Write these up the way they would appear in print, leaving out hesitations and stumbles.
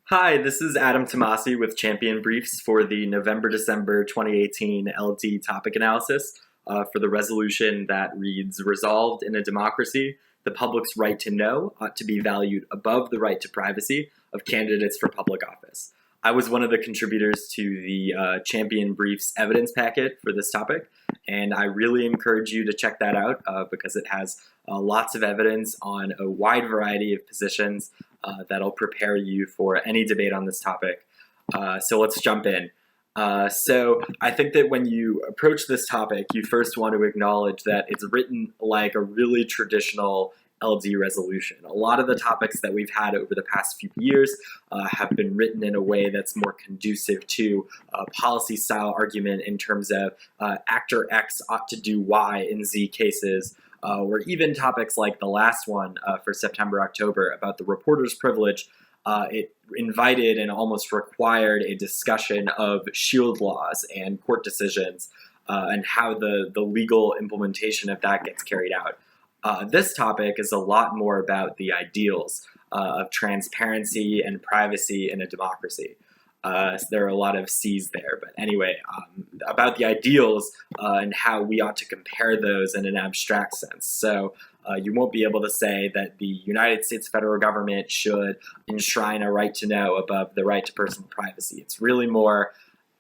Hi, this is Adam Tomasi with Champion Briefs for the November-December 2018 LD topic analysis for the resolution that reads, "Resolved in a democracy, the public's right to know ought to be valued above the right to privacy of candidates for public office." I was one of the contributors to the Champion Briefs evidence packet for this topic, and I really encourage you to check that out because it has lots of evidence on a wide variety of positions that'll prepare you for any debate on this topic. So let's jump in. So I think that when you approach this topic, you first want to acknowledge that it's written like a really traditional LD resolution. A lot of the topics that we've had over the past few years have been written in a way that's more conducive to a policy-style argument in terms of actor X ought to do Y in Z cases, or even topics like the last one for September-October about the reporter's privilege. It invited and almost required a discussion of shield laws and court decisions and how the legal implementation of that gets carried out. This topic is a lot more about the ideals of transparency and privacy in a democracy. So there are a lot of C's there, but anyway, about the ideals and how we ought to compare those in an abstract sense. So you won't be able to say that the United States federal government should enshrine a right to know above the right to personal privacy. It's really more,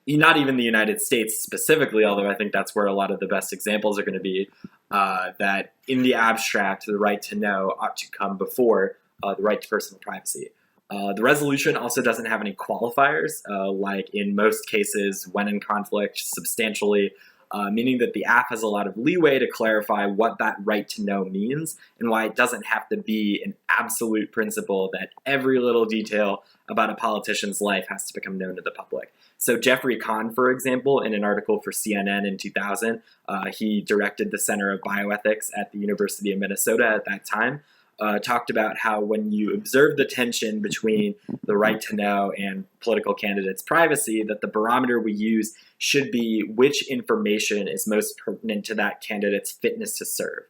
not even the United States specifically, although I think that's where a lot of the best examples are going to be, that in the abstract, the right to know ought to come before the right to personal privacy. The resolution also doesn't have any qualifiers, like in most cases when in conflict substantially, meaning that the app has a lot of leeway to clarify what that right to know means and why it doesn't have to be an absolute principle that every little detail about a politician's life has to become known to the public. So Jeffrey Kahn, for example, in an article for CNN in 2000, he directed the Center of Bioethics at the University of Minnesota at that time, talked about how when you observe the tension between the right to know and political candidates' privacy, that the barometer we use should be which information is most pertinent to that candidate's fitness to serve.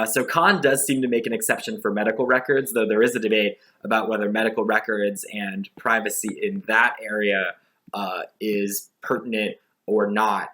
So Kahn does seem to make an exception for medical records, though there is a debate about whether medical records and privacy in that area is pertinent or not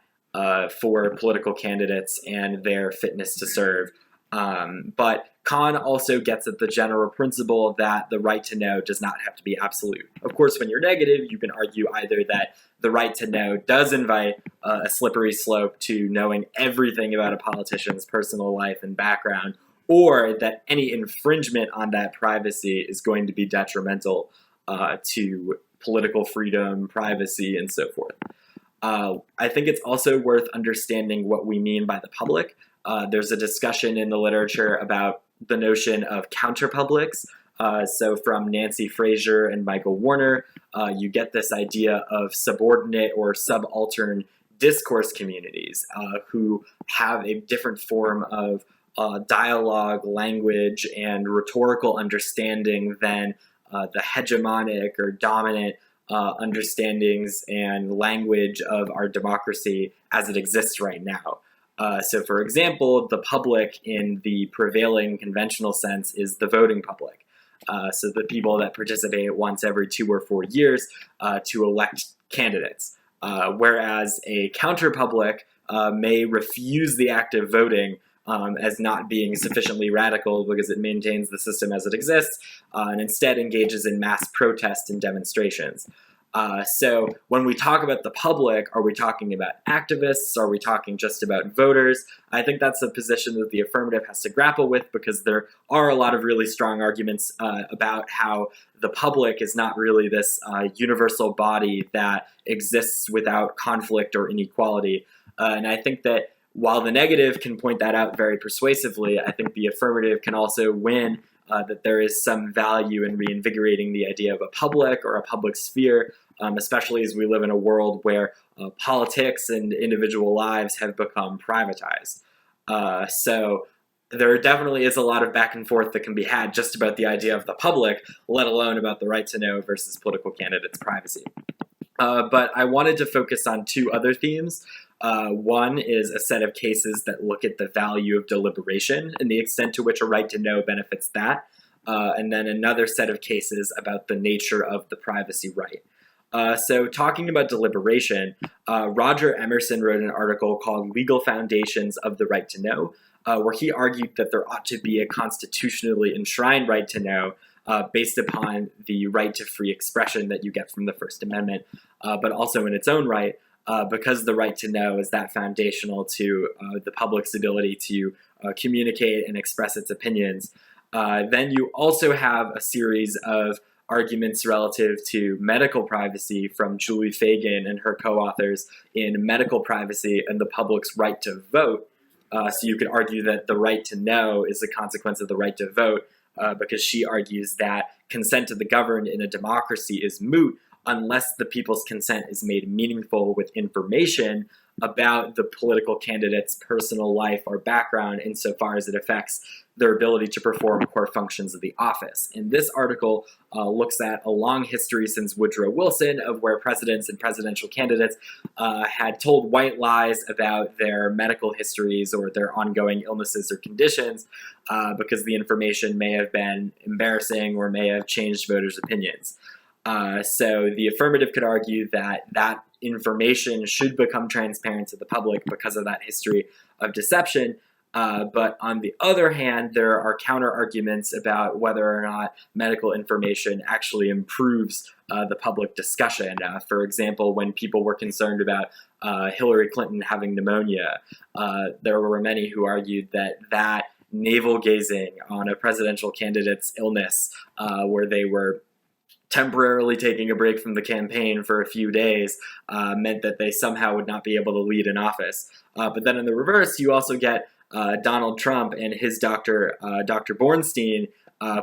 for political candidates and their fitness to serve. But Kahn also gets at the general principle that the right to know does not have to be absolute. Of course, when you're negative, you can argue either that the right to know does invite a slippery slope to knowing everything about a politician's personal life and background, or that any infringement on that privacy is going to be detrimental to political freedom, privacy, and so forth. I think it's also worth understanding what we mean by the public. There's a discussion in the literature about the notion of counterpublics. So from Nancy Fraser and Michael Warner, you get this idea of subordinate or subaltern discourse communities who have a different form of dialogue, language, and rhetorical understanding than the hegemonic or dominant understandings and language of our democracy as it exists right now. So for example, the public in the prevailing conventional sense is the voting public. So the people that participate once every 2 or 4 years to elect candidates. Whereas a counter-public may refuse the act of voting as not being sufficiently radical because it maintains the system as it exists, and instead engages in mass protest and demonstrations. So when we talk about the public, are we talking about activists? Are we talking just about voters? I think that's a position that the affirmative has to grapple with because there are a lot of really strong arguments about how the public is not really this universal body that exists without conflict or inequality. And I think that while the negative can point that out very persuasively, I think the affirmative can also win that there is some value in reinvigorating the idea of a public or a public sphere, especially as we live in a world where politics and individual lives have become privatized. So there definitely is a lot of back and forth that can be had just about the idea of the public, let alone about the right to know versus political candidates' privacy. But I wanted to focus on 2 other themes. One is a set of cases that look at the value of deliberation and the extent to which a right to know benefits that. and then another set of cases about the nature of the privacy right. So talking about deliberation, Roger Emerson wrote an article called Legal Foundations of the Right to Know, where he argued that there ought to be a constitutionally enshrined right to know based upon the right to free expression that you get from the First Amendment, but also in its own right, because the right to know is that foundational to the public's ability to communicate and express its opinions. Then you also have a series of arguments relative to medical privacy from Julie Fagan and her co-authors in Medical Privacy and the Public's Right to Vote. So you could argue that the right to know is a consequence of the right to vote, because she argues that consent to the governed in a democracy is moot unless the people's consent is made meaningful with information about the political candidate's personal life or background insofar as it affects their ability to perform core functions of the office. And this article looks at a long history since Woodrow Wilson of where presidents and presidential candidates had told white lies about their medical histories or their ongoing illnesses or conditions because the information may have been embarrassing or may have changed voters' opinions. So the affirmative could argue that that information should become transparent to the public because of that history of deception. But on the other hand, there are counter arguments about whether or not medical information actually improves the public discussion. For example, when people were concerned about Hillary Clinton having pneumonia, there were many who argued that that navel gazing on a presidential candidate's illness, where they were temporarily taking a break from the campaign for a few days, meant that they somehow would not be able to lead an office. But then in the reverse, you also get Donald Trump and his doctor, Dr. Bornstein,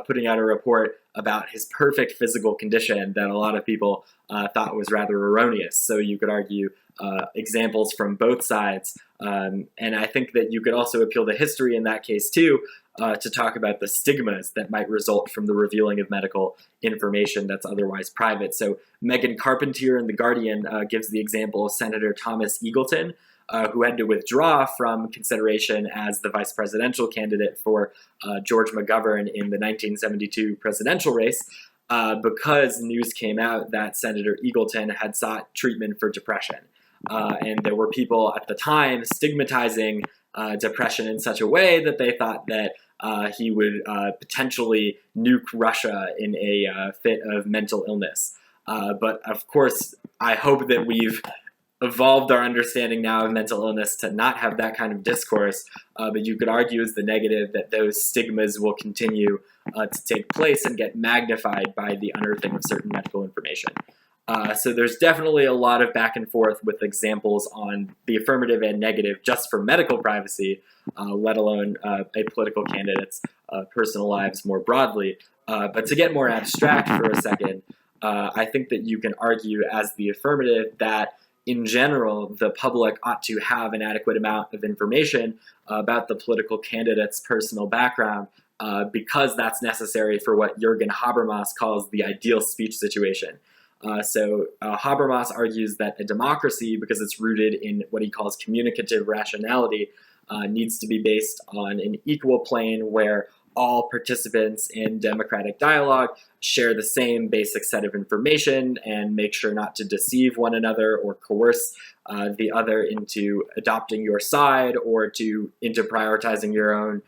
putting out a report about his perfect physical condition that a lot of people thought was rather erroneous. So you could argue examples from both sides. And I think that you could also appeal to history in that case too, to talk about the stigmas that might result from the revealing of medical information that's otherwise private. So Megan Carpentier in The Guardian gives the example of Senator Thomas Eagleton, who had to withdraw from consideration as the vice presidential candidate for George McGovern in the 1972 presidential race because news came out that Senator Eagleton had sought treatment for depression. And there were people at the time stigmatizing depression in such a way that they thought that he would potentially nuke Russia in a fit of mental illness. But of course, I hope that we've evolved our understanding now of mental illness to not have that kind of discourse, but you could argue as the negative that those stigmas will continue to take place and get magnified by the unearthing of certain medical information. So there's definitely a lot of back and forth with examples on the affirmative and negative just for medical privacy, let alone a political candidate's personal lives more broadly. But to get more abstract for a second, I think that you can argue as the affirmative that in general, the public ought to have an adequate amount of information about the political candidate's personal background because that's necessary for what Jürgen Habermas calls the ideal speech situation. So Habermas argues that a democracy, because it's rooted in what he calls communicative rationality, needs to be based on an equal plane where all participants in democratic dialogue share the same basic set of information and make sure not to deceive one another or coerce the other into adopting your side or into prioritizing your own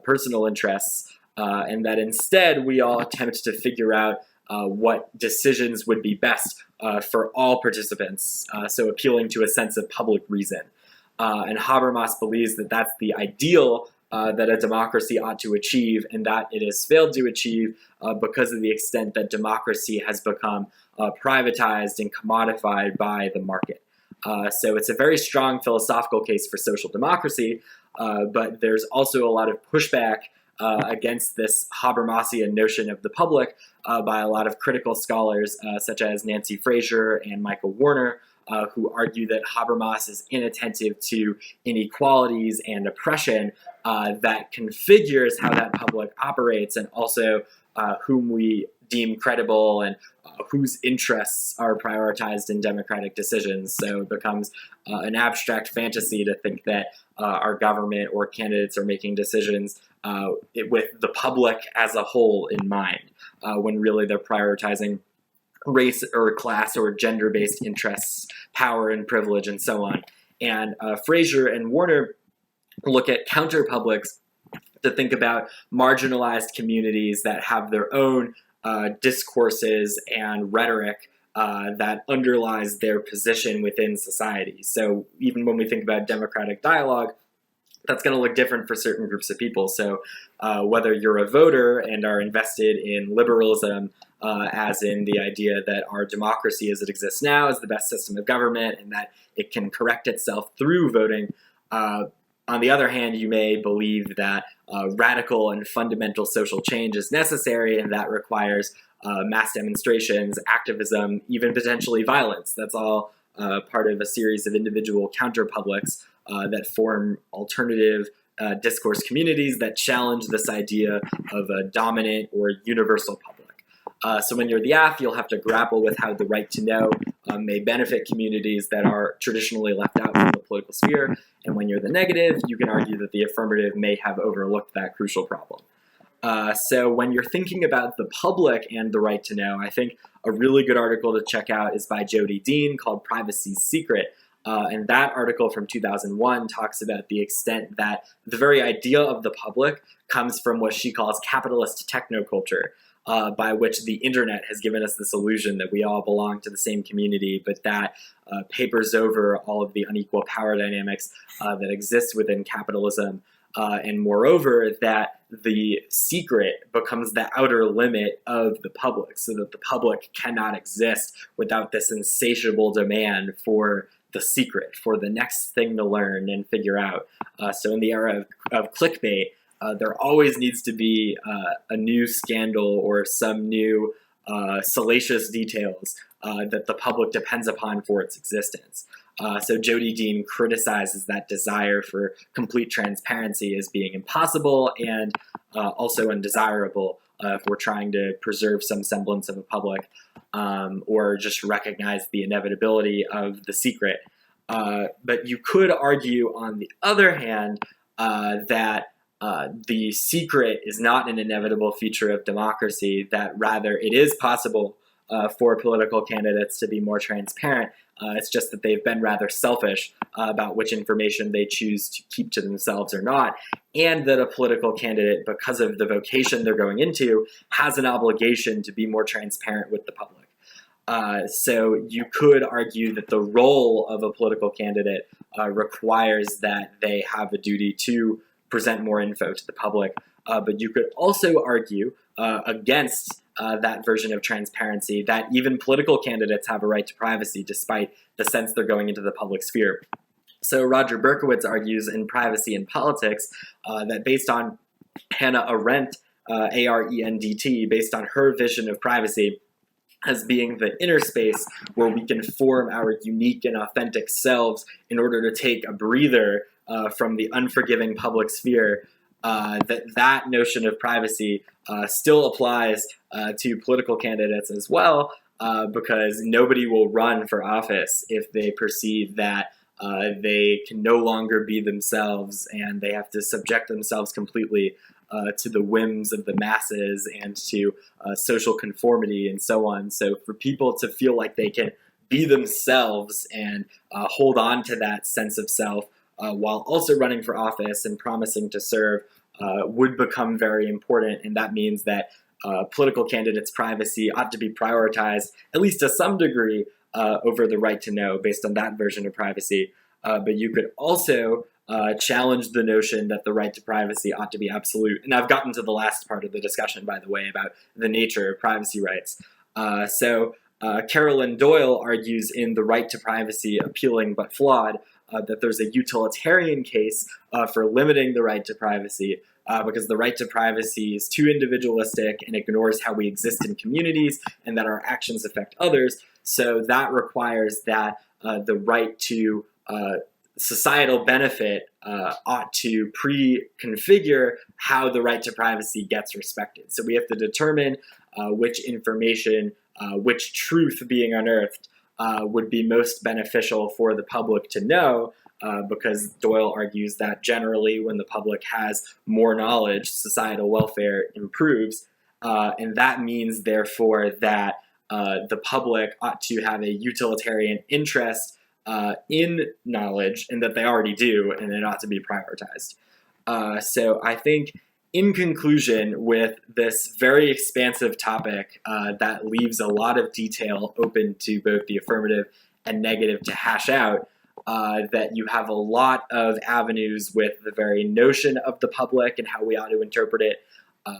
personal interests, and that instead we all attempt to figure out what decisions would be best for all participants, so appealing to a sense of public reason. And Habermas believes that that's the ideal that a democracy ought to achieve, and that it has failed to achieve because of the extent that democracy has become privatized and commodified by the market. So it's a very strong philosophical case for social democracy, but there's also a lot of pushback against this Habermasian notion of the public by a lot of critical scholars such as Nancy Fraser and Michael Warner, who argue that Habermas is inattentive to inequalities and oppression that configures how that public operates and also whom we deem credible and whose interests are prioritized in democratic decisions. So it becomes an abstract fantasy to think that our government or candidates are making decisions with the public as a whole in mind, when really they're prioritizing race or class or gender-based interests, power and privilege, and so on. And Fraser and Warner look at counterpublics to think about marginalized communities that have their own discourses and rhetoric that underlies their position within society. So even when we think about democratic dialogue, that's going to look different for certain groups of people. So whether you're a voter and are invested in liberalism, as in the idea that our democracy as it exists now is the best system of government and that it can correct itself through voting. On the other hand, you may believe that radical and fundamental social change is necessary, and that requires mass demonstrations, activism, even potentially violence. That's all part of a series of individual counterpublics that form alternative discourse communities that challenge this idea of a dominant or universal public. So when you're the AF, you'll have to grapple with how the right to know may benefit communities that are traditionally left out from the political sphere. And when you're the negative, you can argue that the affirmative may have overlooked that crucial problem. So when you're thinking about the public and the right to know, I think a really good article to check out is by Jodi Dean called Privacy's Secret. And that article from 2001 talks about the extent that the very idea of the public comes from what she calls capitalist technoculture, by which the internet has given us this illusion that we all belong to the same community, but that papers over all of the unequal power dynamics that exist within capitalism. And moreover, that the secret becomes the outer limit of the public, so that the public cannot exist without this insatiable demand for the secret, for the next thing to learn and figure out. So in the era of clickbait, there always needs to be a new scandal or some new salacious details that the public depends upon for its existence. So Jodi Dean criticizes that desire for complete transparency as being impossible and also undesirable if we're trying to preserve some semblance of a public or just recognize the inevitability of the secret. But you could argue, on the other hand, that the secret is not an inevitable feature of democracy, that rather it is possible for political candidates to be more transparent. It's just that they've been rather selfish about which information they choose to keep to themselves or not, and that a political candidate, because of the vocation they're going into, has an obligation to be more transparent with the public. So you could argue that the role of a political candidate requires that they have a duty to present more info to the public, but you could also argue against that version of transparency, that even political candidates have a right to privacy despite the sense they're going into the public sphere. So Roger Berkowitz argues in Privacy in Politics that based on Hannah Arendt, A-R-E-N-D-T, based on her vision of privacy as being the inner space where we can form our unique and authentic selves in order to take a breather from the unforgiving public sphere, that notion of privacy still applies to political candidates as well, because nobody will run for office if they perceive that they can no longer be themselves and they have to subject themselves completely to the whims of the masses and to social conformity and so on. So for people to feel like they can be themselves and hold on to that sense of self while also running for office and promising to serve would become very important. And that means that political candidates' privacy ought to be prioritized, at least to some degree, over the right to know based on that version of privacy. But you could also challenge the notion that the right to privacy ought to be absolute. And I've gotten to the last part of the discussion, by the way, about the nature of privacy rights. So Carolyn Doyle argues in The Right to Privacy, Appealing but Flawed, that there's a utilitarian case for limiting the right to privacy because the right to privacy is too individualistic and ignores how we exist in communities and that our actions affect others. So that requires that the right to societal benefit ought to pre-configure how the right to privacy gets respected. So we have to determine which information, which truth being unearthed would be most beneficial for the public to know, because Doyle argues that generally when the public has more knowledge, societal welfare improves, and that means therefore that the public ought to have a utilitarian interest in knowledge, and that they already do, and it ought to be prioritized. So I think, in conclusion, with this very expansive topic that leaves a lot of detail open to both the affirmative and negative to hash out, that you have a lot of avenues with the very notion of the public and how we ought to interpret it,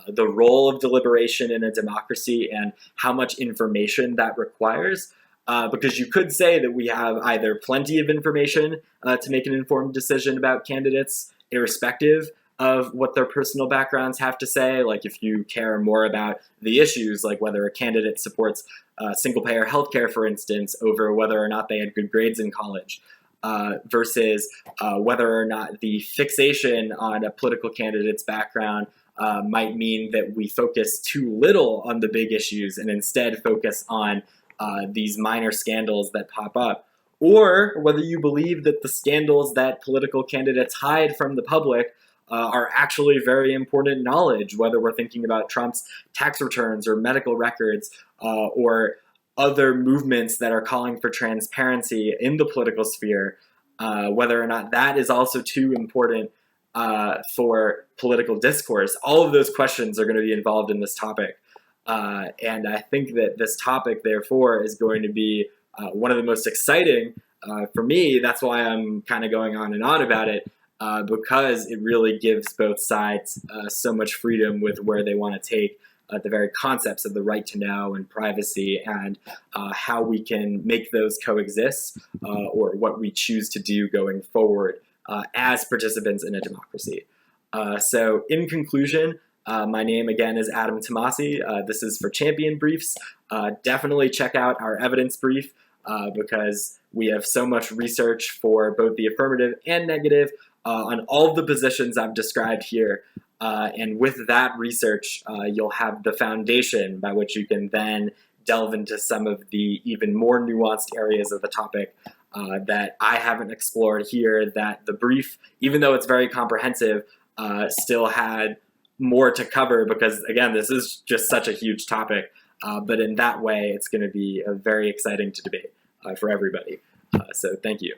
the role of deliberation in a democracy and how much information that requires. Because you could say that we have either plenty of information to make an informed decision about candidates, irrespective of what their personal backgrounds have to say. Like if you care more about the issues, like whether a candidate supports single-payer healthcare, for instance, over whether or not they had good grades in college, versus whether or not the fixation on a political candidate's background might mean that we focus too little on the big issues and instead focus on these minor scandals that pop up, or whether you believe that the scandals that political candidates hide from the public are actually very important knowledge, whether we're thinking about Trump's tax returns or medical records or other movements that are calling for transparency in the political sphere, whether or not that is also too important for political discourse. All of those questions are going to be involved in this topic. And I think that this topic, therefore, is going to be one of the most exciting for me. That's why I'm kind of going on and on about it, because it really gives both sides so much freedom with where they want to take the very concepts of the right to know and privacy, and how we can make those coexist, or what we choose to do going forward as participants in a democracy. So in conclusion, my name again is Adam Tomasi. This is for Champion Briefs. Definitely check out our evidence brief because we have so much research for both the affirmative and negative on all of the positions I've described here. And with that research, you'll have the foundation by which you can then delve into some of the even more nuanced areas of the topic that I haven't explored here, that the brief, even though it's very comprehensive, still had more to cover, because again, this is just such a huge topic, but in that way it's going to be very exciting to debate for everybody. So thank you.